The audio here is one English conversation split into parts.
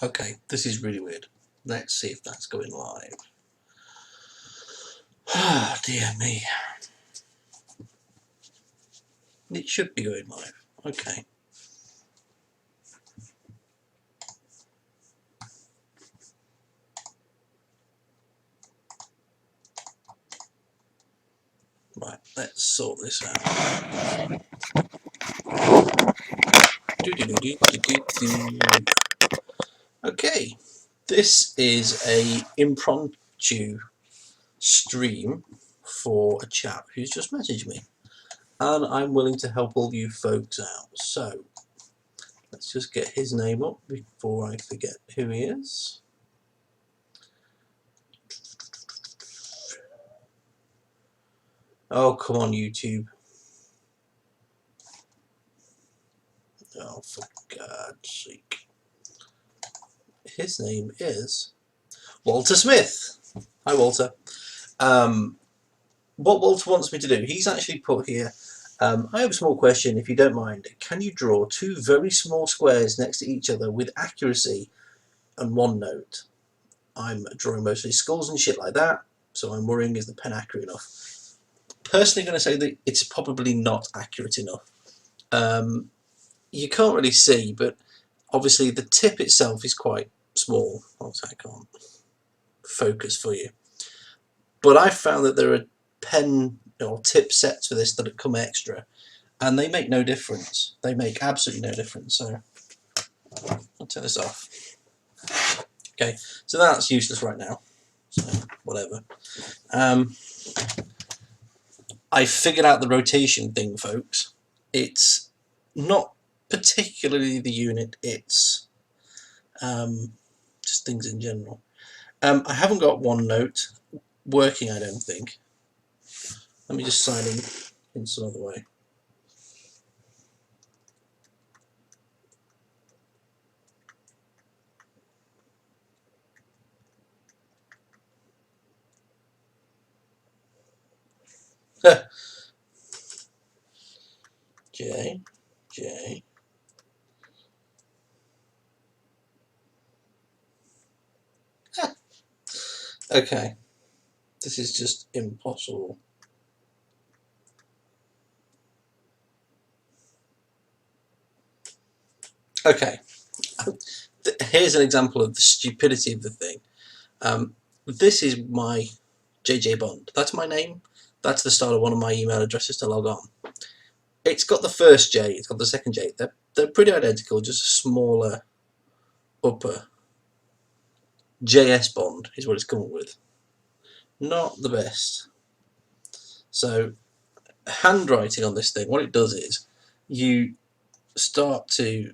Okay, this is really weird. Let's see if that's going live. Ah, dear me. It should be going live. Okay. Right, let's sort this out. Okay, this is a impromptu stream for a chap who's just messaged me, and I'm willing to help all you folks out. So let's just get his name up before I forget who he is. Oh, come on, YouTube. Oh, for God's sake. His name is Walter Smith. Hi, Walter. What Walter wants me to do, he's actually put here, I have a small question, if you don't mind. Can you draw two very small squares next to each other with accuracy and OneNote? I'm drawing mostly skulls and shit like that, so I'm worrying, is the pen accurate enough? Personally going to say that it's probably not accurate enough. You can't really see, but obviously the tip itself is quite small. Obviously I can't focus for you. But I found that there are pen or tip sets for this that come extra, and they make no difference. They make absolutely no difference. So I'll turn this off. Okay, so that's useless right now. So whatever. I figured out the rotation thing, folks. It's not particularly the unit, it's just things in general. I haven't got OneNote working, I don't think. Let me just sign in some other way. J. Okay, this is just impossible. Okay, here's an example of the stupidity of the thing. This is my JJ Bond. That's my name. That's the start of one of my email addresses to log on. It's got the first J, it's got the second J. They're pretty identical, just a smaller upper. JS Bond is what it's come up with. Not the best. So, handwriting on this thing, what it does is you start to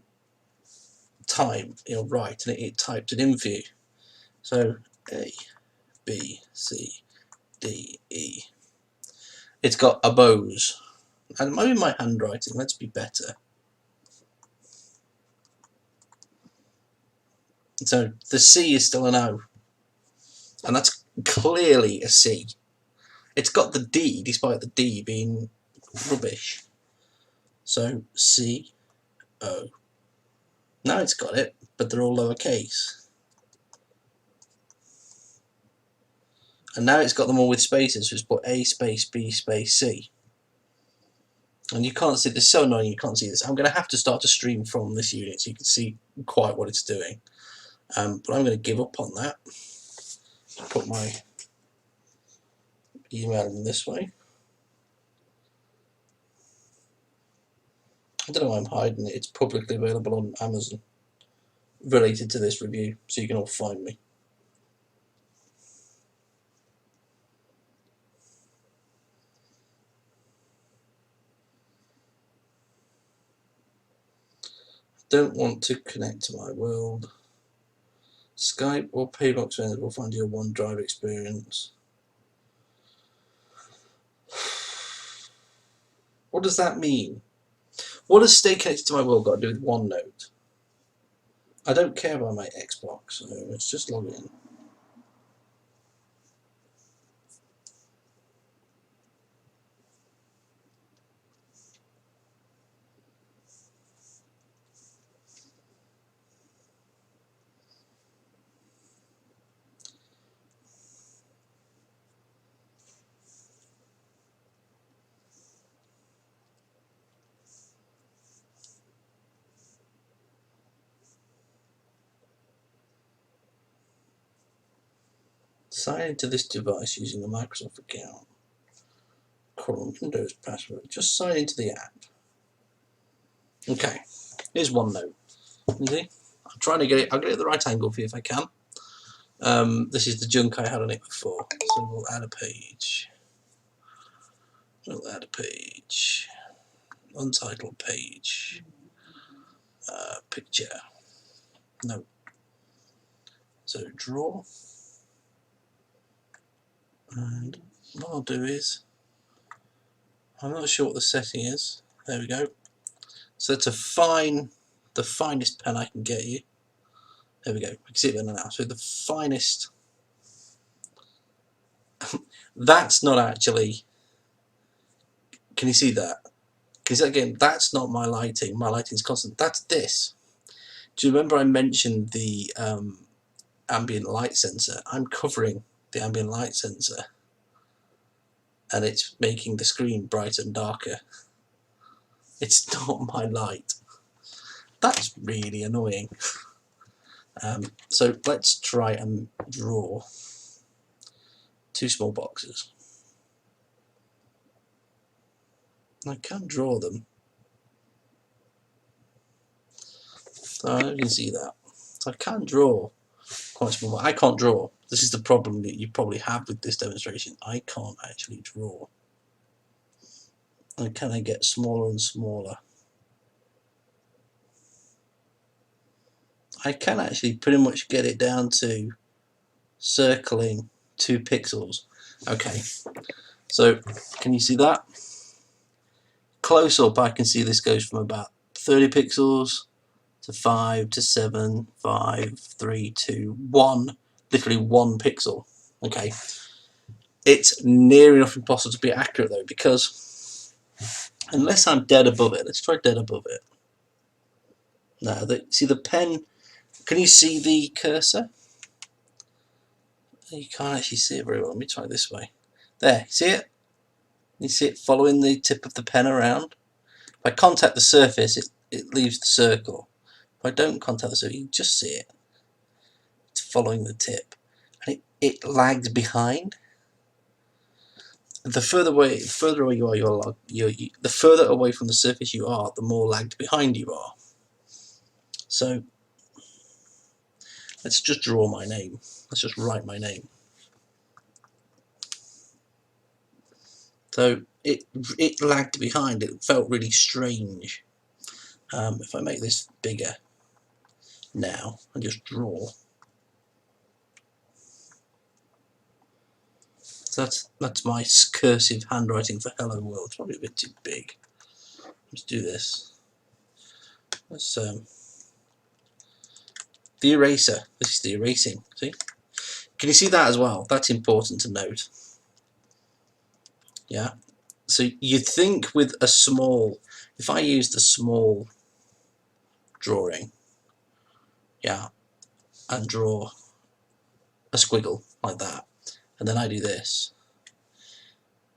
type, write, and it types it in for you. So, A, B, C, D, E. It's got a Bose. And maybe my handwriting, let's be better. So the C is still an O. And that's clearly a C. It's got the D, despite the D being rubbish. So C, O. Now it's got it, but they're all lowercase. And now it's got them all with spaces, so it's put A space B space C. And you can't see this, it's so annoying you can't see this. I'm going to have to start to stream from this unit so you can see quite what it's doing. But I'm going to give up on that. Put my email in this way. I don't know why I'm hiding it. It's publicly available on Amazon related to this review, so you can all find me. Don't want to connect to my world. Skype or Paybox friends will find your OneDrive experience. What does that mean? What does stay connected to my world got to do with OneNote? I don't care about my Xbox, so let's just log in. Sign into this device using a Microsoft account. Current Windows password. Just sign into the app. Okay, here's OneNote. You see? I'm trying to get it. I'll get it at the right angle for you if I can. This is the junk I had on it before. So we'll add a page. We'll add a page. Untitled page. Picture. No. So draw. And what I'll do is, I'm not sure what the setting is. There we go. So to find the finest pen I can get you. There we go. I can see it better now. So the finest. That's not actually. Can you see that? Because again, that's not my lighting. My lighting is constant. That's this. Do you remember I mentioned the ambient light sensor? I'm covering the ambient light sensor, and it's making the screen brighter and darker. It's not my light. That's really annoying. So let's try and draw two small boxes. I can draw them. So you can see that. So I can draw quite small. I can't draw. This is the problem that you probably have with this demonstration. I can't actually draw. And can I get smaller and smaller? I can actually pretty much get it down to circling 2 pixels. Okay, so can you see that? Close up I can see this goes from about 30 pixels to 5 to 7, 5, 3, 2, 1, literally 1 pixel. Okay, it's near enough impossible to be accurate though, because unless I'm dead above it, let's try dead above it. Now, see the pen, can you see the cursor? You can't actually see it very well. Let me try it this way. There, see it? You see it following the tip of the pen around? If I contact the surface, it leaves the circle. If I don't contact the surface, you can just see it. It's following the tip. And it lags behind. The further away you are, the further away from the surface you are, the more lagged behind you are. So let's just draw my name. Let's just write my name. So it lagged behind. It felt really strange. If I make this bigger now and just draw, so that's my cursive handwriting for Hello World. It's probably a bit too big. Let's do this. Let's the eraser. This is the erasing. See? Can you see that as well? That's important to note. Yeah. So you'd think with a small, if I used a small drawing, yeah, and draw a squiggle like that, and then I do this,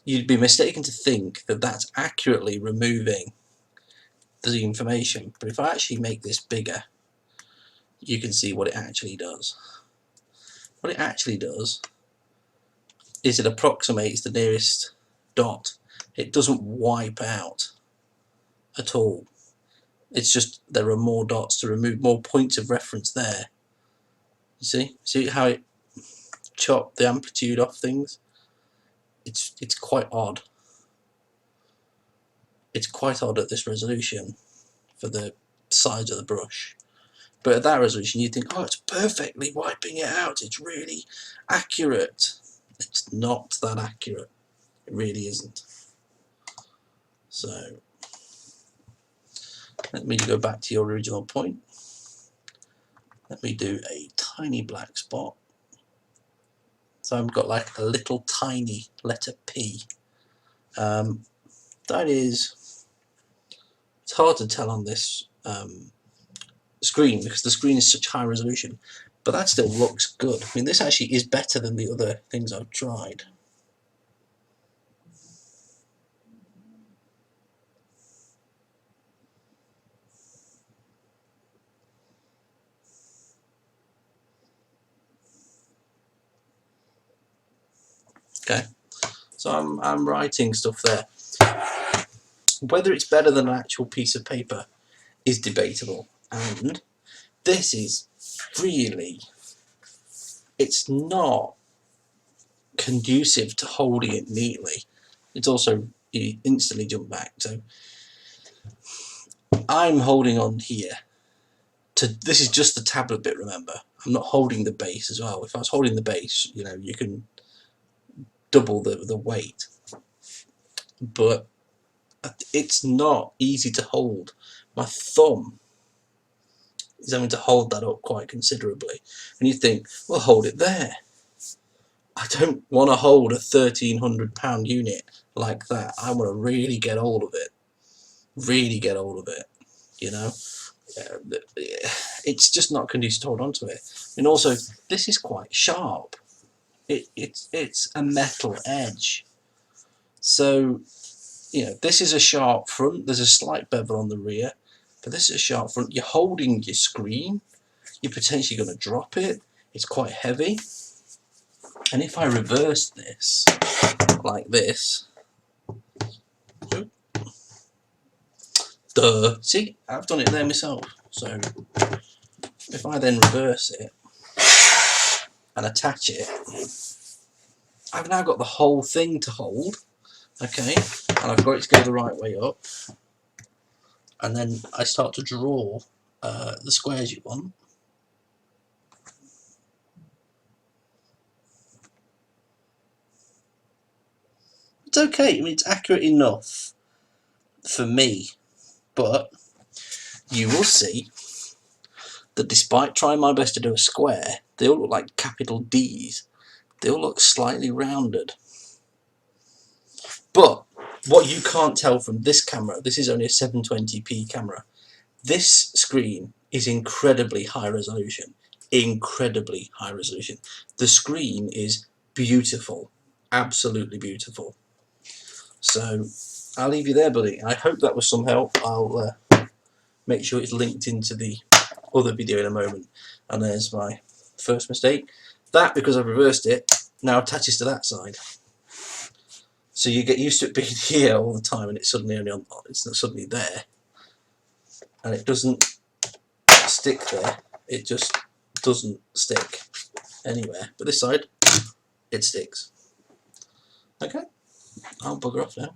you'd be mistaken to think that that's accurately removing the information. But if I actually make this bigger, you can see what it actually does. What it actually does is it approximates the nearest dot. It doesn't wipe out at all. It's just there are more dots to remove, more points of reference there. You see how it chopped the amplitude off things? It's quite odd. It's quite odd at this resolution for the size of the brush. But at that resolution you think, oh, it's perfectly wiping it out, it's really accurate. It's not that accurate. It really isn't. So let me go back to your original point. Let me do a tiny black spot. So I've got like a little tiny letter P. That is, it's hard to tell on this screen because the screen is such high resolution, but that still looks good. I mean, this actually is better than the other things I've tried. Okay, so I'm writing stuff there. Whether it's better than an actual piece of paper is debatable, and this is really, it's not conducive to holding it neatly. It's also, you instantly jump back. So I'm holding on here to, this is just the tablet bit, remember. I'm not holding the base as well. If I was holding the base, you know, you can double the weight, but it's not easy to hold. My thumb is having to hold that up quite considerably, and you think, well, hold it there. I don't want to hold a £1,300 unit like that. I want to really get hold of it, you know. It's just not conducive to hold on to it. And also, this is quite sharp. It's a metal edge, so you know, this is a sharp front. There's a slight bevel on the rear, but this is a sharp front. You're holding your screen. You're potentially going to drop it. It's quite heavy. And if I reverse this like this, see, I've done it there myself. So if I then reverse it and attach it, I've now got the whole thing to hold, okay, and I've got it to go the right way up, and then I start to draw the squares you want. It's okay, I mean, it's accurate enough for me, but you will see that despite trying my best to do a square, they all look like capital D's. They all look slightly rounded. But what you can't tell from this camera, this is only a 720p camera, this screen is incredibly high resolution. Incredibly high resolution. The screen is beautiful. Absolutely beautiful. So I'll leave you there, buddy. I hope that was some help. I'll make sure it's linked into the other video in a moment. And there's my first mistake. That, because I've reversed it, now attaches to that side. So you get used to it being here all the time, and it's suddenly only on, it's not suddenly there, and it doesn't stick there. It just doesn't stick anywhere. But this side, it sticks. Okay, I'll bugger off now.